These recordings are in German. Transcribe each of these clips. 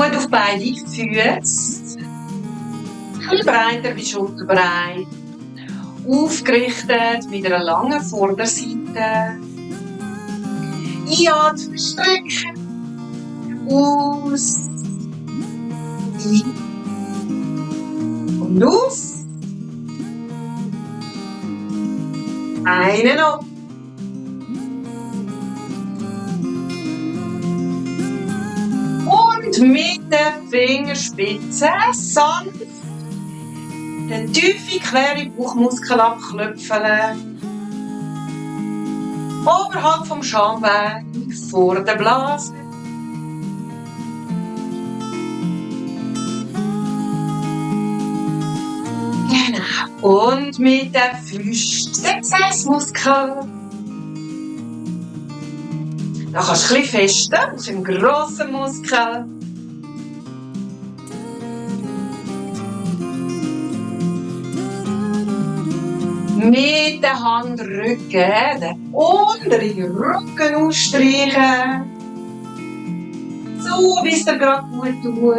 Gut auf beide Füße. Ein bisschen breiter wie schulterbreit. Aufgerichtet mit einer langen Vorderseite. Einatmen, strecken. Aus. Ein. Und aus. Einen noch. Und mit den Fingerspitzen sanft den tiefen, queren Bauchmuskel abklopfen. Oberhalb vom Schambein, vor der Blase. Genau. Und mit den Füßen den Gesäßmuskel. Da kannst du ein bisschen fester, aus dem grossen Muskel. Mit den Handrücken den unteren Rücken ausstreichen. So, wie es dir gerade gut tut.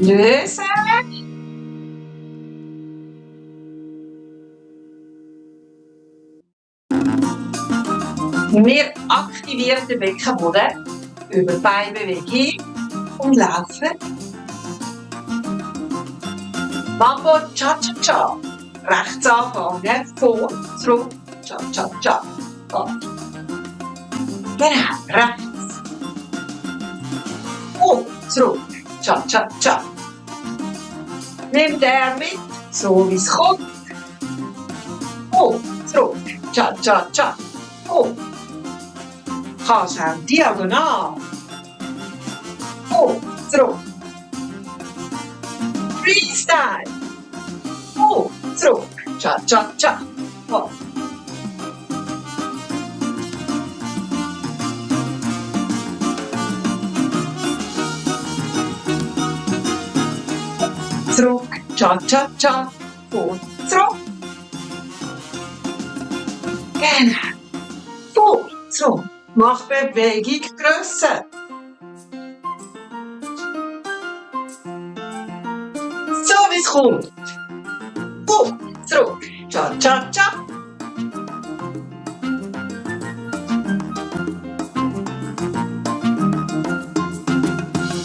Lösen. Wir aktivieren den Beckenboden über Beinbewegung und laufen. Mambo Cha-Cha-Cha. Rechts anfangen, vor, zurück, Cha-Cha-Cha. Genau, rechts. Vor, zurück, Cha-Cha-Cha. Nimm den mit, so wie es kommt. Vor, zurück, Cha-Cha-Cha. Vor. Kannst auch diagonal. Vor, zurück. Freestyle. Vor, zurück. Cha-cha-cha. Vor. Zurück. Cha-cha-cha. Vor, zurück. Genau. Vor, zurück. Mach Bewegung grösser. So wie es kommt. Vor, zurück. Cha-cha-cha.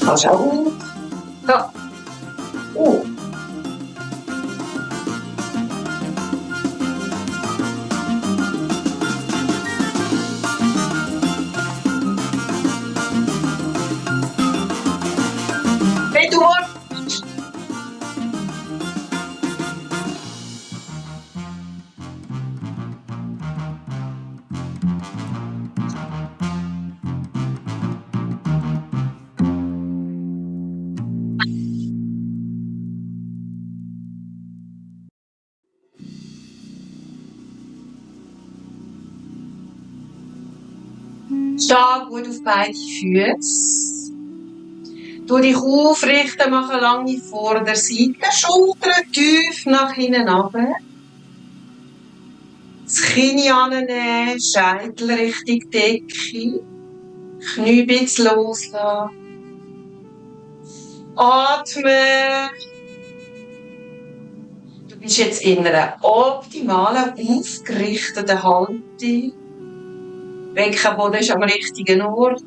Kannst auch auf. Da. Auf. Wenn du willst. Steh gut auf beide Füße. Du dich aufrichten, mach eine lange Vorderseite, Schultern tief nach hinten runter. Das Kinn annehmen, Scheitel Richtung Decke, Knie ein bisschen loslassen. Atmen. Du bist jetzt in einer optimalen, aufgerichteten Haltung. Beckenboden ist am richtigen Ort.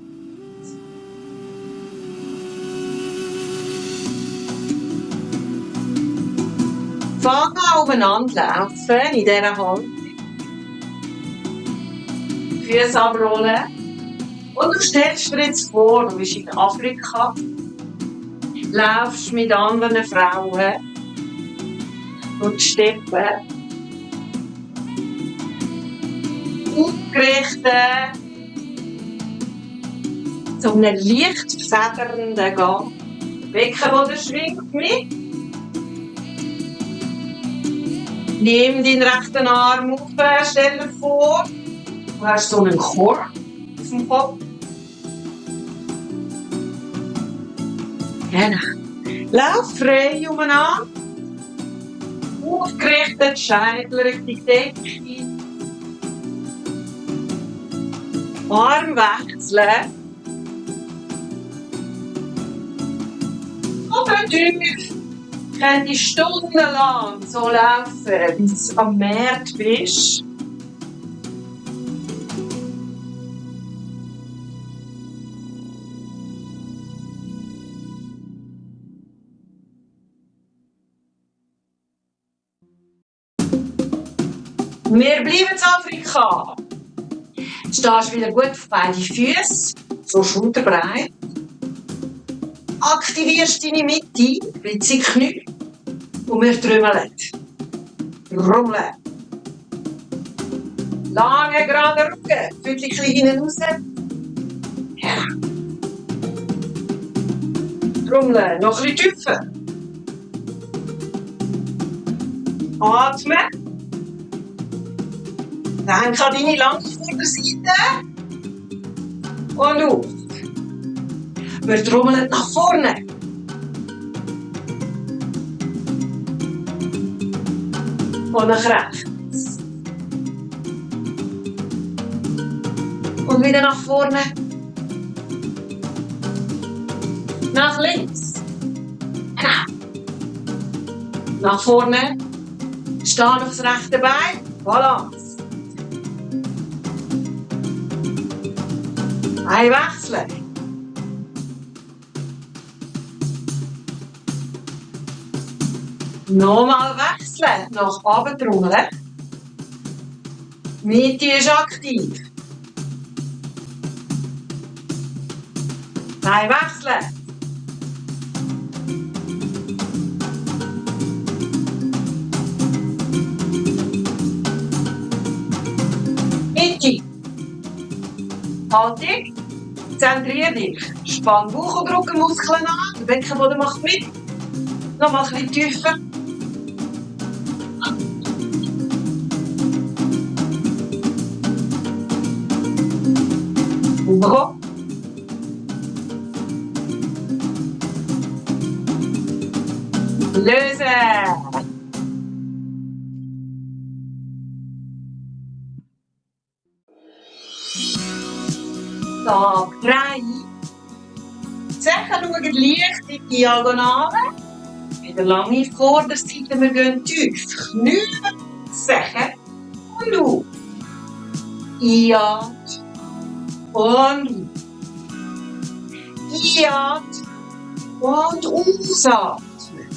Fang an umeinander laufen in dieser Haltung. Füße abrollen. Und du stellst dir jetzt vor, du bist in Afrika. Laufst mit anderen Frauen durch die Steppen. Aufgerichtet. So einen leicht federnden Gang. Beckenboden schwingt mit. Nimm deinen rechten Arm auf, stell dir vor, du hast so einen Korb auf dem Kopf. Genau. Lauf frei umeinander. Aufgerichtet, Scheitel Richtung Decke. Arm wechseln. Oben tief. Könnt ihr stundenlang so laufen, bis du am Markt bist. Wir bleiben in Afrika. Du stehst wieder gut auf beide Füße, so schulterbreit. Aktivierst deine Mitte, spitze Knie und wir trümmeln. Rummeln. Lange, gerade Rücken, Füße ein bisschen hinten raus. Ja. Trommeln, noch ein bisschen tiefer. Atmen. Denk an deine lange Vorderseite. Und auf. Wir trommeln nach vorne. Und nach rechts. Und wieder nach vorne. Nach links. Genau. Nach vorne. Stehen auf das rechte Bein. Balance. Wechseln. Nochmal wechseln. Nach oben trommeln. Mitte ist aktiv. Wechseln. Mitte. Haltung. Zentrier dich. Spann Bauch- und Rückenmuskeln an. Der Beckenboden macht mit. Nochmal ein bisschen tiefer. Hoch. Lösen. Tag 3. Zechen schauen leicht in die Diagonale. Wieder lange Vorderseite, wir gehen tief. Knie, Zechen und auf. Einatmen und einatmen und ausatmen.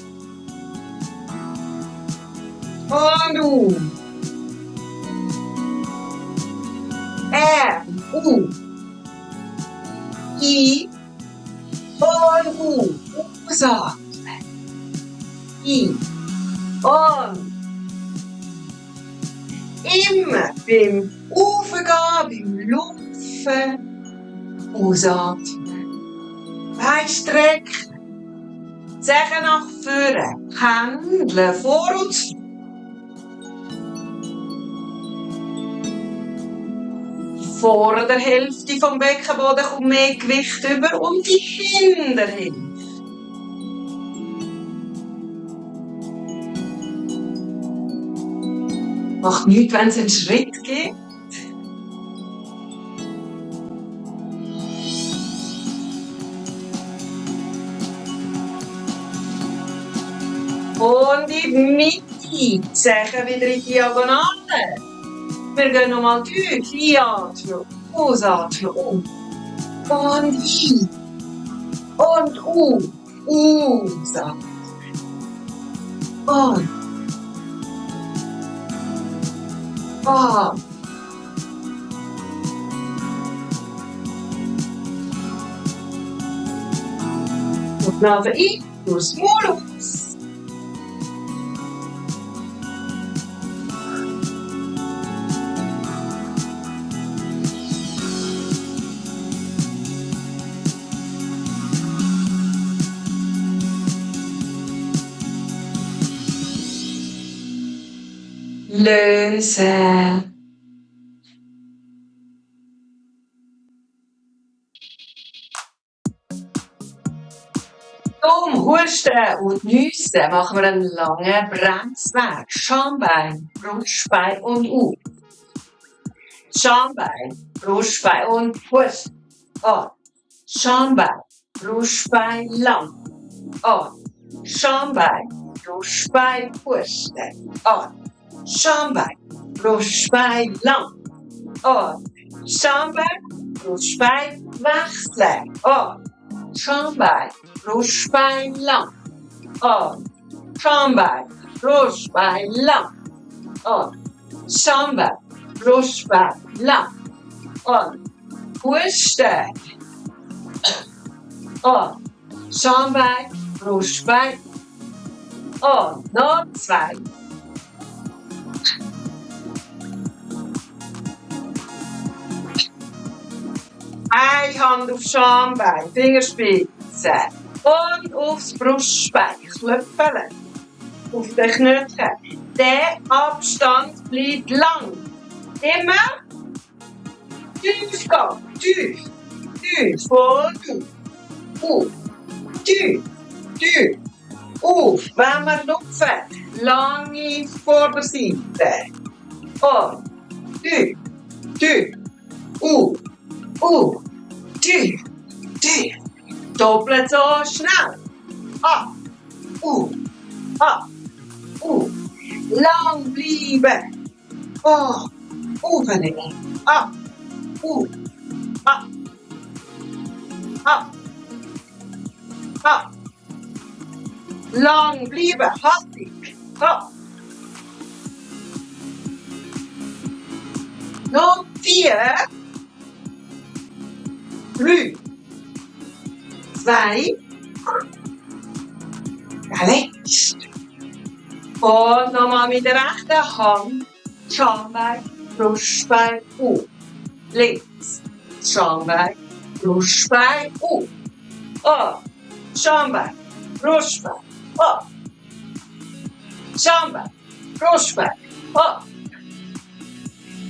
Und auf. Auf. I und ausatmen. I und immer beim Aufgehen, beim Laufen, ausatmen. Beine strecken, Zehen nach vorne, Hände vor und zurück. Vor der Hälfte vom Beckenboden kommt mehr Gewicht über und die Hinterhälfte. Macht nichts, wenn es einen Schritt gibt. Und in die Mitte. Zehen wieder in die Diagonale. Wir gehen nochmal tief. Einatmen, ausatmen, um. Und ein. Und ausatmen. Und. Und Nase ein, durchs Maul aus. Lösen. Zum Husten und Nüssen machen wir einen langen Bremsweg. Schambein, Brustbein und auf. Schambein, Brustbein und Fuß. An. Schambein, Brustbein lang. An. Schambein, Brustbein, Husten. An. Schambein, Brustbein lang. An. Schambein, Brustbein wechseln. An. Schambein, Brustbein lang. An. Schambein, Brustbein lang. An. Schambein, Brustbein lang. An. Husten. An. Schambein, Brustbein. An. Noch 2. Eine Hand auf Schambein, Fingerspitze. Und aufs Brustbein. Klöppeln. Auf den Knöcheln. Der Abstand bleibt lang. Immer tief gehen. Tief. Tief. Voll auf. Tief. Tief. Auf. Wenn wir lupfen. Lange Vorderseite. Und tief. Tief. Auf. Tief. Tief. Doppelt so schnell. Ab. Ab. Lang bleiben. Aufnehmen. Ab. Ab. Lang bleiben. Hastig. Ab. Noch 4. 3. 2. Rechts. Und nochmal mit der rechten Hand. Schambein, Brustbein, auf. Links. Schambein, Brustbein, auf. An. Schambein, Brustbein, an. Schambein, Brustbein, an.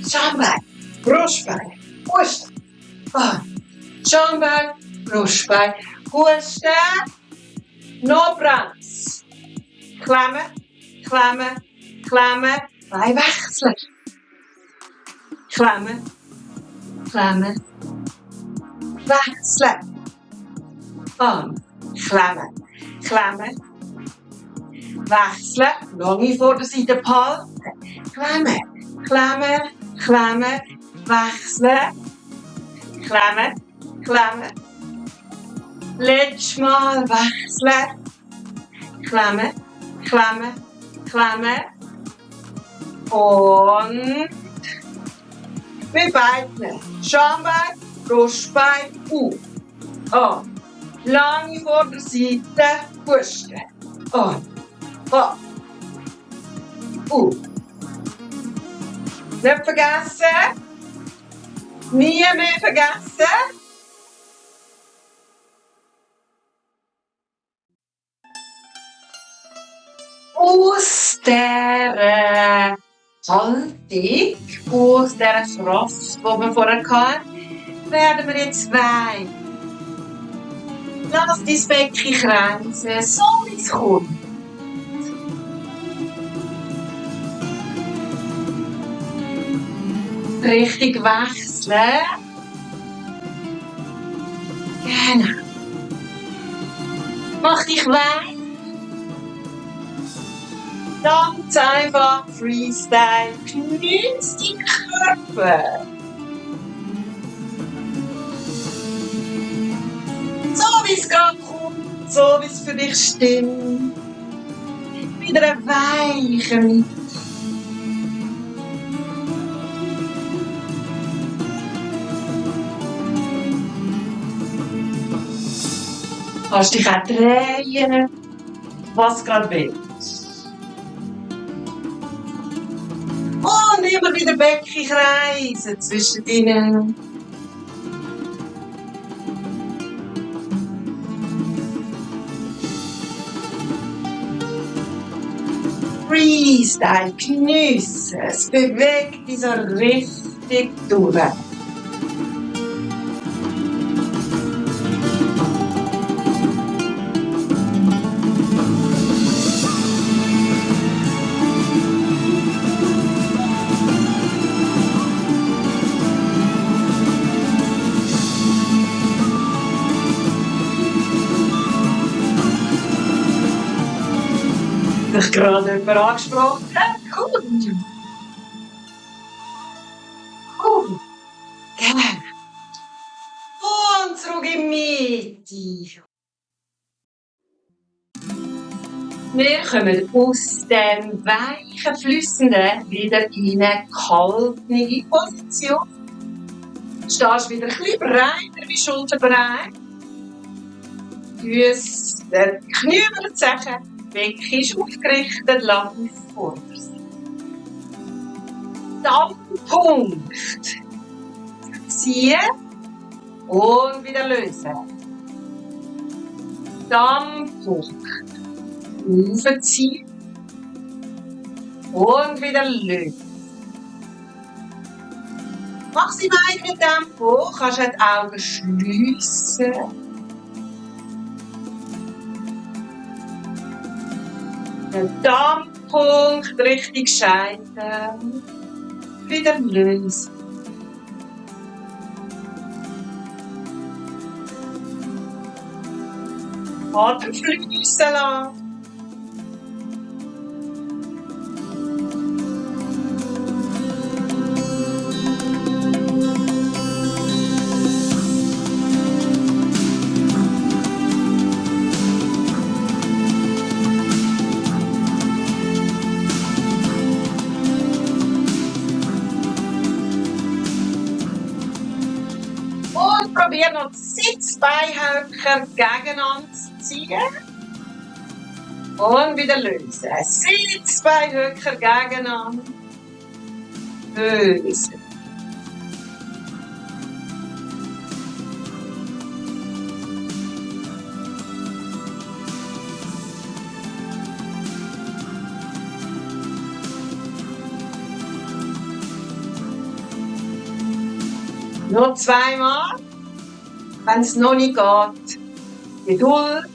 Schambein, Brustbein, Husten. An. Schambein, Brustbein, Husten. Noch Brems. Klemmen, klemmen, klemmen. Bein wechseln. Klemmen, klemmen, wechseln. An. Klemmen, klemmen, wechseln. Lange Vorderseite behalten. Klemmen, klemmen, klemmen, wechseln. Klemmen, klemmen. Letztes Mal wechseln. Klemmen, klemmen, klemmen. Und mit beiden. Schambein, Brustbein, auf. An. Lange Vorderseite, Husten. An. An. Auf. Nicht vergessen. Nie mehr vergessen. Aus dieser Haltung, aus dieser Kraft, die wir vorher hatten, werden wir jetzt weich. Lass dein Becken kränzen, so wie es kommt. Richtig wechseln. Genau. Mach dich weich. Ganz einfach Freestyle. Genieß deinen Körper. So wie es gerade kommt, so wie es für dich stimmt. Mit einer weichen Mitte. Kannst dich auch drehen, was gerade willst. Und immer wieder Becken kreisen zwischen ihnen. Freestyle, geniessen, es bewegt dich so richtig durch. mich gerade jemand angesprochen hat. Cool. Cool. Gerne. Und zurück in die Mitte. Wir kommen aus dem weichen, flüssenden wieder in eine gehaltene Position. Du stehst wieder ein bisschen breiter wie schulterbreit. Füße, die Knie über die Zechen, Becken ist aufgerichtet, lang vor sich. Dampfpunkt. Ziehen und wieder lösen. Dampfpunkt. Aufziehen und wieder lösen. Mach im eigenen Tempo, kannst du die Augen schliessen. Der Dampfpunkt richtig Scheitel. Wieder lösen. Atem fließen lassen. Und probier noch die Sitzbeinhöcker gegeneinander zu ziehen. Und wieder lösen. Sitzbeinhöcker gegeneinander. Lösen. Noch zweimal. Wenn es noch nicht geht, Geduld.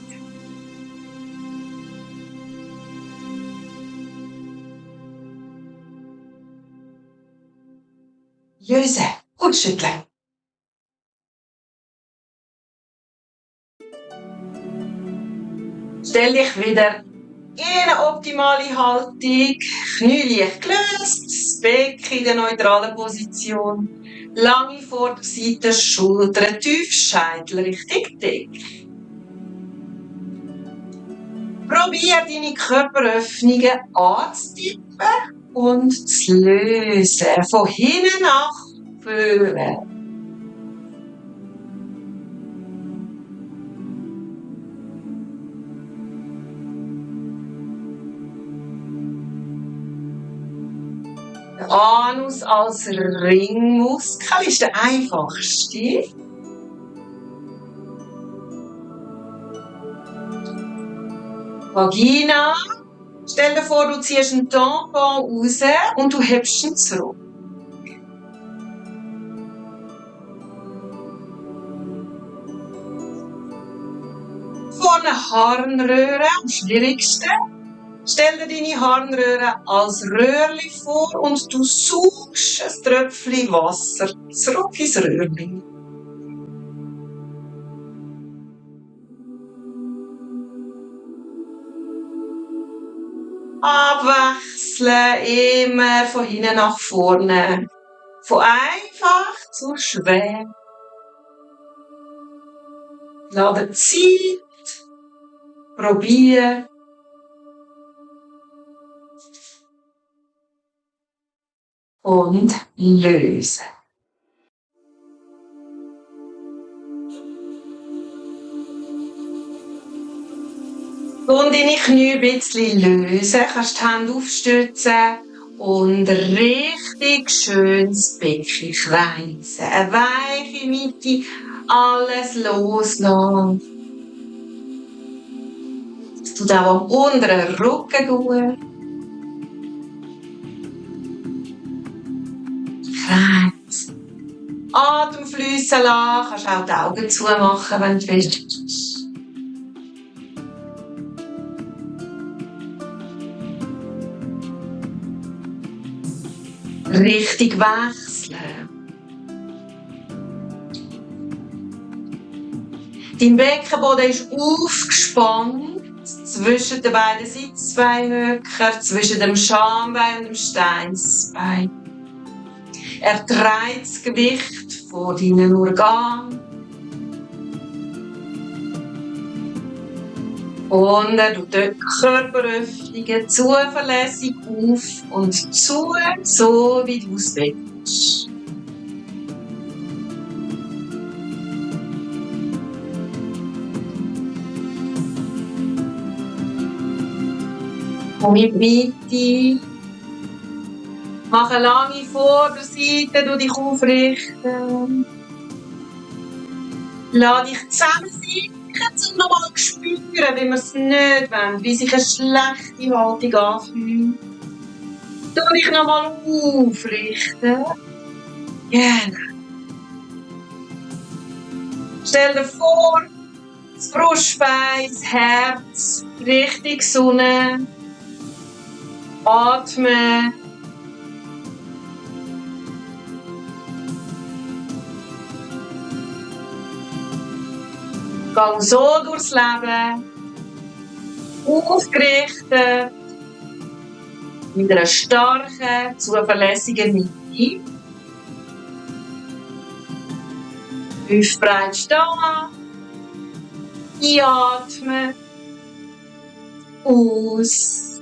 Lösen. Gut schütteln. Stell dich wieder in eine optimale Haltung. Knie leicht gelöst. Das Becken in der neutralen Position. Lange Vorderseite, Schultern, tief Scheitel, richtig dick. Probier deine Körperöffnungen anzutippen und zu lösen. Von hinten nach vorne. Der Anus als Ringmuskel ist der einfachste. Vagina. Stell dir vor, du ziehst einen Tampon raus und du hebst ihn zurück. Vorne Harnröhre, am schwierigsten. Stell dir deine Harnröhre als Röhrli vor und du suchst ein Tröpfchen Wasser zurück ins Röhrli. Abwechseln, immer von hinten nach vorne. Von einfach zu schwer. Lass dir Zeit. Probier. Und lösen. Und deine Knie ein bisschen lösen. Kannst die Hände aufstützen und richtig schön das Becken kreisen. Eine weiche Mitte, alles loslassen. Es tut auch am unteren Rücken gut. Kreis. Atem fließen lassen. Kannst auch die Augen zumachen, wenn du willst. Richtig wechseln. Dein Beckenboden ist aufgespannt. Das zwischen den beiden Sitzbeinhöcker, zwischen dem Schambein und dem Steinsbein. Erträgt das Gewicht von deinen Organen. Und er tut die Körperöffnungen zuverlässig auf und zu, so wie du es willst. Komm in die Mitte. Mach eine lange Vorderseite, du dich aufrichten. Lass dich zusammensinken, um nochmal zu spüren, wie wir es nicht wollen, wie sich eine schlechte Haltung anfühlt. Du dich nochmal aufrichten. Genau. Stell dir vor, das Brustbein, das Herz, Richtung Sonne. Atme. Gang so durchs Leben. Aufgerichtet. Mit einer starken, zuverlässigen Mitte. Hüftbreit stehen. Einatmen. Aus.